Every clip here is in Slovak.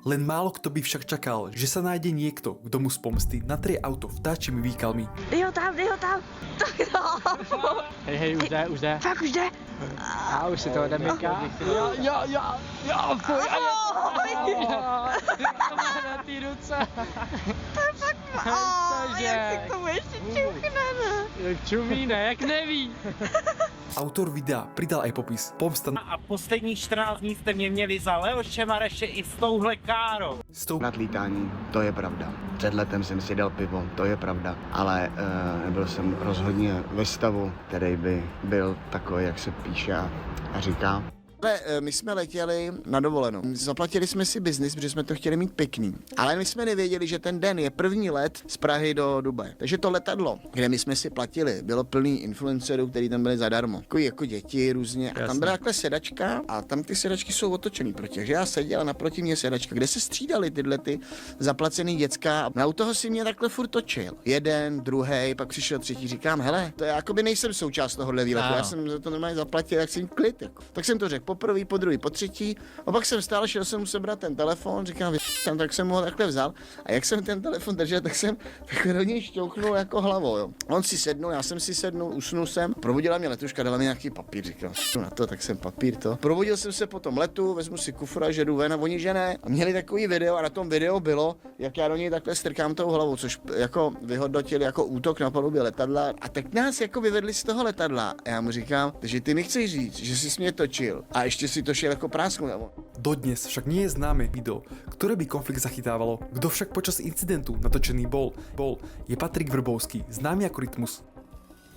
Len málo kto by však čakal, že sa nájde niekto, kto mu z pomsty natrie auto vtáčimi výkalmi. Dej ho tam. Tak no. Hej, už jde. Fakt už jde. A už si to odemyká. Jo, fuj. Na té ruce. To je fakt jak si k tomu ještě čuchne, ne? Jak čumí, ne? Jak neví. Autor videa pridal aj popis. Pomsta A posledních 14 dní jste mě měli za Leošem a ještě i s touhle károu. s tou Nad lítání, to je pravda. Před letem jsem si dal pivo, to je pravda. Ale nebyl jsem rozhodně ve stavu, který by byl takový, jak se píše a říká. Ale my jsme letěli na dovolenou. Zaplatili jsme si biznis, protože jsme to chtěli mít pěkný. Ale my jsme nevěděli, že ten den je první let z Prahy do Dubaje. Takže to letadlo, kde my jsme si platili, bylo plný influencerů, kteří tam byli zadarmo. Jako děti různě. A tam byla takhle sedačka a tam ty sedačky jsou otočený proti. Takže já seděl a naproti mě sedačka, kde se střídali tyhle ty zaplacený děcka. A u toho si mě takhle furt točil. Jeden, druhý, pak přišel třetí, říkám, hele, to já jakoby nejsem součást tohohle výletu. Já jsem za to normálně zaplatil, jak jsem klid. Jako. Tak jsem to řekl. Po první, po druhý, po třetí. A pak jsem stál, šel jsem mu sebrat ten telefon, říkám, tam, tak jsem ho takhle vzal. A jak jsem ten telefon držel, tak jsem takhle do něj šťouchnul jako hlavou. Jo. On si sednul, já jsem si sednul, usnul jsem. Probudila mě letuška, dala mi nějaký papír, říkal, na to, tak jsem papír to. Probudil jsem se po tom letu, vezmu si kufra, že jdu ven a oni že ne. A měli takový video a na tom videu bylo, jak já do něj takhle strkám tou hlavou, což jako vyhodnotili jako útok na palubě letadla. A tak nás jako vyvedli z toho letadla. A já mu říkám, že ty mi chceš říct, že jsi mě točil a ještě si to šiel ako prásknul. Dodnes však nie je známe video, ktoré by konflikt zachytávalo. Kto však počas incidentu natočený bol, je Patrik Vrbovský, známy ako Rytmus.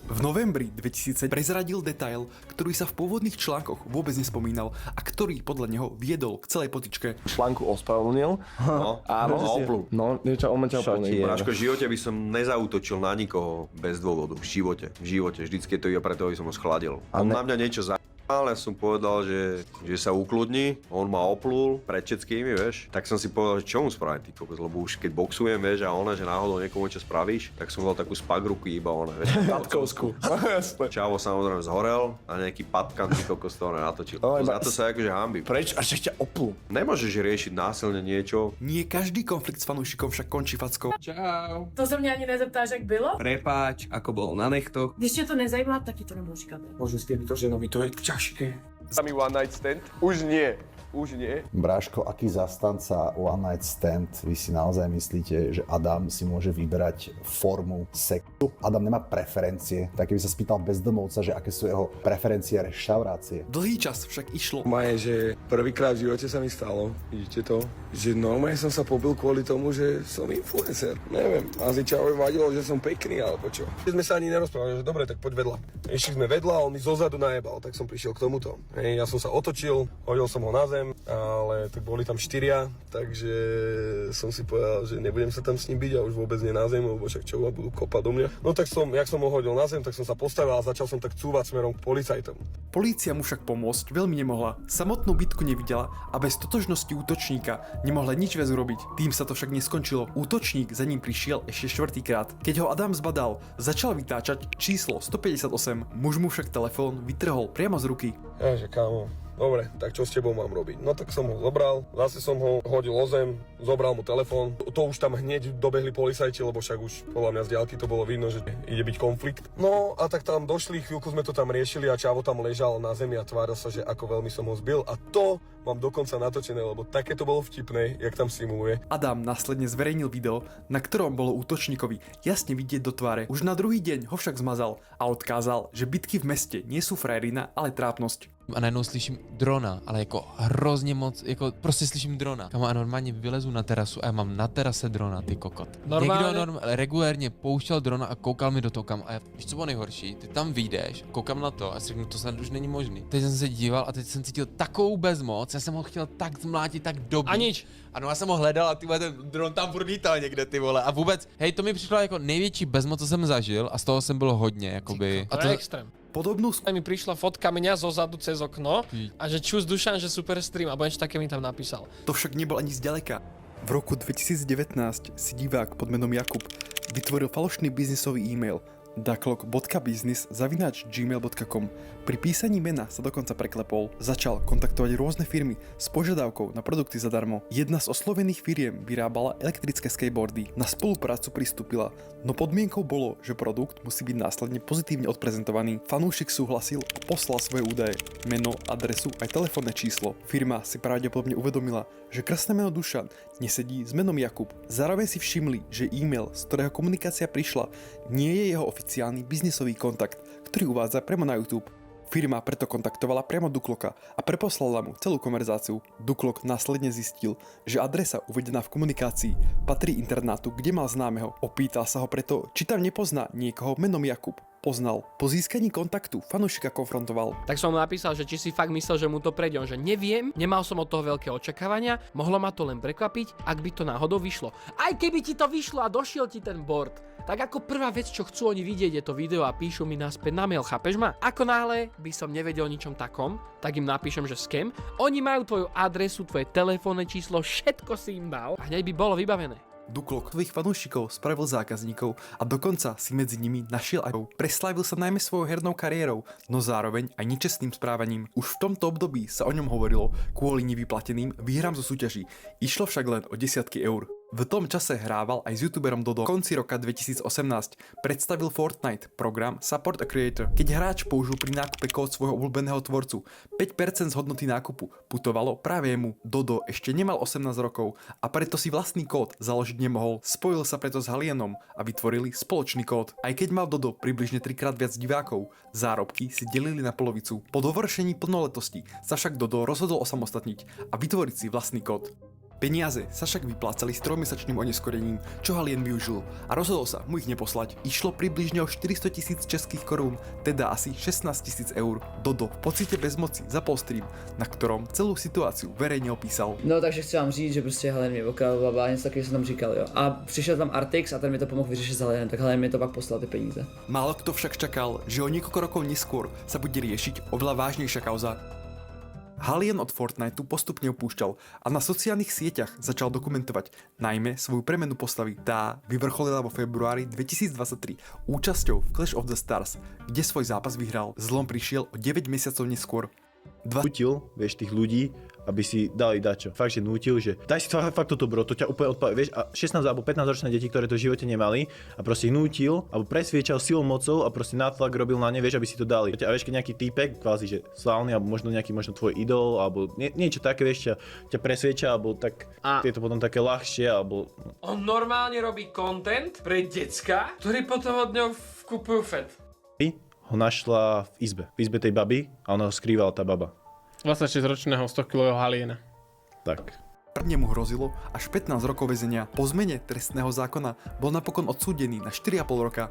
V novembri 2000 prezradil detail, ktorý sa v pôvodných článkoch vôbec nespomínal a ktorý podľa neho viedol k celej potičke. Článku ospravedlnil. A oplu. No, niečo o mňa úplne. Bráško, v živote by som nezautočil na nikoho bez dôvodu. V živote. Vždycky to je preto, aby som ho schladil. On na mňa niečo ale som povedal, že sa ukludní, on ma oplul pred všetkými, vieš. Tak som si povedal, že čo mu spraviť, ty kokos, lebo už keď boxujem, vieš, a ona, že náhodou niekomu čo spravíš, tak som dal takú spagruku iba ona, vieš. Patkovskú. Čavo samozrejme zhorel a nejaký patkan, ty kokos toho nenatočil. Za to sa akože hanbím. Preč? Až ťa oplul. Nemôžeš riešiť násilne niečo. Nie každý konflikt s fanúšikom však končí fackou. Čau. To se mě ani nezeptáš, jak bylo? Prepáč, ako bol na nechtoch. Když tě to nezajímá, tak ti to nebudu říkat. Môžu s týmto ženovi, to je ťažké. Sami one night stand? Už nie. Bráško, aký zastanca One Night Stand vy si naozaj myslíte, že Adam si môže vyberať formu sexu? Adam nemá preferencie, tak keby sa spýtal bezdomovca, že aké sú jeho preferencie reštaurácie. Dlhý čas však išlo. Maje, že prvýkrát v živote sa mi stalo, vidíte to, že normálne som sa pobil kvôli tomu, že som influencer. Neviem, asi Čavovi vadilo, že som pekný alebo čo. Sme sa ani nerozprávali, že dobre, tak poď vedľa. Išli sme vedľa, on mi zozadu najebal, tak som prišiel k tomuto. Hej, ja som sa otočil, hodil som ho na zem, ale tak boli tam 4, takže som si povedal, že nebudem sa tam s ním byť a už vôbec nie na zem, lebo však čo budú kopať do mňa. No tak jak som ho hodil na zem, tak som sa postavil a začal som tak cúvať smerom k policajtom. Polícia mu však pomôcť veľmi nemohla. Samotnú bitku nevidela a bez totožnosti útočníka nemohla nič viac urobiť. Tým sa to však neskončilo. Útočník za ním prišiel ešte 4-krát. Keď ho Adam zbadal, začal vytáčať číslo 158. Muž mu však telefón vytrhol priamo z ruky. Ježe, kámo. Dobre, tak čo s tebou mám robiť? No tak som ho zobral, zase som ho hodil o zem, zobral mu telefón. To už tam hneď dobehli policajti, lebo však už podľa mňa z diaľky to bolo vidno, že ide byť konflikt. No a tak tam došli, chvíľku sme to tam riešili a Čavo tam ležal na zemi a tváril sa, že ako veľmi som ho zbil a to mám dokonca natočené, lebo také to bolo vtipné, jak tam simuluje. Adam následne zverejnil video, na ktorom bolo útočníkovi jasne vidieť do tváre. Už na druhý deň ho však zmazal a odkázal, že bitky v meste nie sú frajerina, ale trápnosť. A najednou slyším drona, ale jako hrozně moc, jako prostě slyším drona. Kamo, a normálně vylezu na terasu a já mám na terase drona, ty kokot. Někdo regulérně pouštěl drona a koukal mi do toho, kam. A já, víš, co bylo nejhorší? Ty tam vyjdeš, koukám na to a si řeknu, to snad už není možný. Teď jsem se díval a teď jsem cítil takovou bezmoc, já jsem ho chtěl tak zmlátit, tak dobít. A nič. Ano, já jsem ho hledal a ty vole, ten dron tam furt lítal někde, ty vole. A vůbec, hej, to mi přišlo jako největší bezmoc, co jsem zažil a z toho jsem byl hodně, jakoby. A to je extrém. Podobnú mi prišla fotka mňa zozadu cez okno a že čus Dušan, že super stream a niečo také mi tam napísal. To však nebol ani zďaleka. V roku 2019 si divák pod menom Jakub vytvoril falošný biznisový e-mail. daklok.business@gmail.com. Pri písaní mena sa dokonca preklepol. Začal kontaktovať rôzne firmy s požiadavkou na produkty zadarmo. Jedna z oslovených firiem vyrábala elektrické skateboardy. Na spoluprácu pristúpila, no podmienkou bolo, že produkt musí byť následne pozitívne odprezentovaný. Fanúšik súhlasil a poslal svoje údaje, meno, adresu aj telefónne číslo. Firma si pravdepodobne uvedomila, že krásne meno Dušan nesedí s menom Jakub. Zároveň si všimli, že e-mail, z ktorého komunikácia prišla, nie je jeho oficiálny biznisový kontakt, ktorý uvádza priamo na YouTube. Firma preto kontaktovala priamo Dukloka a preposlala mu celú konverzáciu. Duklok následne zistil, že adresa uvedená v komunikácii patrí internátu, kde mal známeho. Opýtal sa ho preto, či tam nepozná niekoho menom Jakub. Poznal. Po získaní kontaktu fanúšika konfrontoval. Tak som mu napísal, že či si fakt myslel, že mu to prejde, že neviem, nemal som od toho veľké očakávania, mohlo ma to len prekvapiť, ak by to náhodou vyšlo. Aj keby ti to vyšlo a došiel ti ten board, tak ako prvá vec, čo chcú oni vidieť, je to video a píšu mi naspäť na mail, chápeš ma? Ako náhle by som nevedel o ničom takom, tak im napíšem, že scam, oni majú tvoju adresu, tvoje telefónne číslo, všetko si im dal a hneď by bolo vybavené. Duklok svojich fanúšikov spravil zákazníkov a dokonca si medzi nimi našiel aj. Preslávil sa najmä svojou hernou kariérou, no zároveň aj nečestným správaním. Už v tomto období sa o ňom hovorilo kvôli nevyplateným výhrám zo súťaží. Išlo však len o desiatky eur. V tom čase hrával aj s youtuberom Dodo. V konci roka 2018 predstavil Fortnite program Support a Creator. Keď hráč použil pri nákupe kód svojho obľúbeného tvorcu, 5% z hodnoty nákupu putovalo práve jemu. Dodo ešte nemal 18 rokov a preto si vlastný kód založiť nemohol. Spojil sa preto s Halienom a vytvorili spoločný kód. Aj keď mal Dodo približne 3-krát viac divákov, zárobky si delili na polovicu. Po dovršení plnoletosti sa však Dodo rozhodol osamostatniť a vytvoriť si vlastný kód. Peniaze sa však vyplácali s 3-mesačným oneskorením, čo Halien využil a rozhodol sa mu ich neposlať. Išlo približne o 400 000 českých korún, teda asi 16 000 eur. Dodo v pocite bezmoci zapol stream, na ktorom celú situáciu verejne opísal. No takže chci vám říct, že prostě Halien mě okradl a něco takového jsem tam říkal, jo. A přišel tam Artix a ten mi to pomohl vyřešit s Halienem, tak Halien mi to pak poslal ty peníze. Málo kto však čakal, že o niekoľko rokov neskôr sa bude riešiť oveľa vážnejšia kauza. Halien od Fortniteu postupne opúšťal a na sociálnych sieťach začal dokumentovať najmä svoju premenu postavy. Tá vyvrcholila vo februári 2023 účasťou v Clash of the Stars, kde svoj zápas vyhral. Zlom prišiel o 9 mesiacov neskôr. Nútil, vieš, tých ľudí, aby si dali dačo. Fakt, že nútil, že daj si fakt toto bro, to ťa úplne odpáva, vieš, a 16 alebo 15 ročné deti, ktoré to v živote nemali a proste ich nútil, alebo presviečal silou mocou a proste nátlak robil na ne, vieš, aby si to dali. A vieš, keď nejaký týpek, kvázi, že slávny, alebo možno nejaký tvoj idol, alebo niečo také, vieš, ťa presvieča, alebo tak je to potom také ľahšie, alebo... On normálne robí content pre decka, ktorí potom od ňou kupujú fet. Ho našla v izbe tej baby a ona ho skrývala tá baba. 26-ročného 100-kilového Haliena. Tak. Prvne mu hrozilo až 15 rokov väzenia. Po zmene trestného zákona bol napokon odsúdený na 4,5 roka.